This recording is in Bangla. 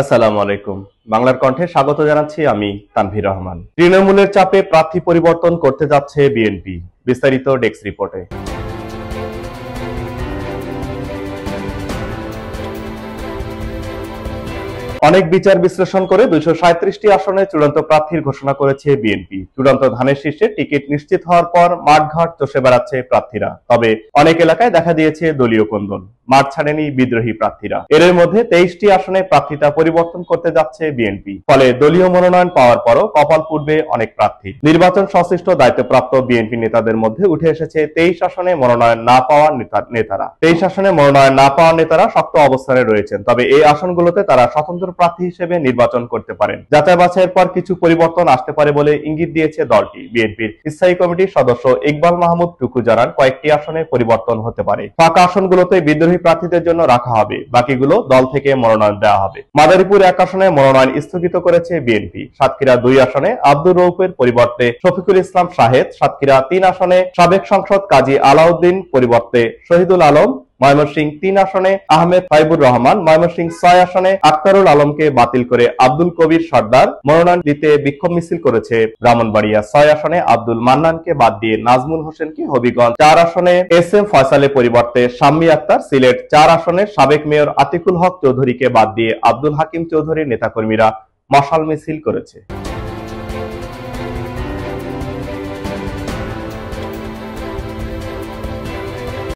আসসালামু আলাইকুম। বাংলার কণ্ঠে স্বাগত জানাচ্ছি আমি তানভীর রহমান। তৃণমূলের চাপে প্রার্থী পরিবর্তন করতে যাচ্ছে বিএনপি, বিস্তারিত ডেস্ক রিপোর্টে। অনেক বিচার বিশ্লেষণ করে 237টি আসনে চূড়ান্ত প্রার্থীর ঘোষণা করেছে বিএনপি। চূড়ান্ত ধানের শীর্ষে টিকিট নিশ্চিত হওয়ার পর মাঠঘাট চষে বেড়াচ্ছে প্রার্থীরা। তবে অনেক এলাকায় দেখা দিয়েছে দলীয় কোন্দল, মাঠ ছাড়েনি বিদ্রোহী প্রার্থীরা। এর মধ্যে 23টি আসনে প্রার্থিতা পরিবর্তন করতে যাচ্ছে বিএনপি। ফলে দলীয় মনোনয়ন পাওয়ার পরও কপাল পুড়বে অনেক প্রার্থী। নির্বাচন সংশ্লিষ্ট দায়িত্বপ্রাপ্ত বিএনপি নেতাদের মধ্যে উঠে এসেছে 23 আসনে মনোনয়ন না পাওয়া নেতারা। 23 আসনে মনোনয়ন না পাওয়া নেতারা শক্ত অবস্থানে রয়েছেন। তবে এই আসনগুলোতে তারা স্বতন্ত্র প্রার্থী হিসেবে নির্বাচন করতে পারেন। যাচাই বাছাইয়ের পর কিছু পরিবর্তন আসতে পারে বলে ইঙ্গিত দিয়েছে দলটি। বিএনপির স্থায়ী কমিটির সদস্য ইকবাল মাহমুদ টুকু জানান, কয়েকটি আসনে পরিবর্তন হতে পারে। ফাঁকা আসনগুলোতে বিদ্রোহী প্রার্থীদের জন্য রাখা হবে, বাকিগুলো দল থেকে মনোনয়ন দেওয়া হবে। মাদারীপুর 1 আসনে মনোনয়ন স্থগিত করেছে বিএনপি। সাতক্ষীরা 2 আসনে আব্দুর রউফের পরিবর্তে শফিকুল ইসলাম শাহেদ, সাতক্ষীরা 3 আসনে সাবেক সংসদ কাজী আলাউদ্দিন পরিবর্তে শহীদুল আলম, ময়মনসিংহ 3 আসনে আহমেদ ফাইবুর রহমান, ময়মনসিংহ 6 আসনে আক্তারুল আলমকে বাতিল করে আব্দুল কবির সর্দার। মনোনয়ন দিতে বিক্ষোভ মিছিল করেছে ব্রাহ্মণবাড়িয়া। 6 আসনে আব্দুল মান্নানকে বাদ দিয়ে নাজমুল হোসেনকে হবিগঞ্জ। 4 আসনে SM ফয়সালের পরিবর্তে শাম্মী আক্তার সিলেট। 4 আসনে সাবেক মেয়র আতিকুল হক চৌধুরীকে বাদ দিয়ে আব্দুল হাকিম চৌধুরীর নেতাকর্মীরা মশাল মিছিল করেছে।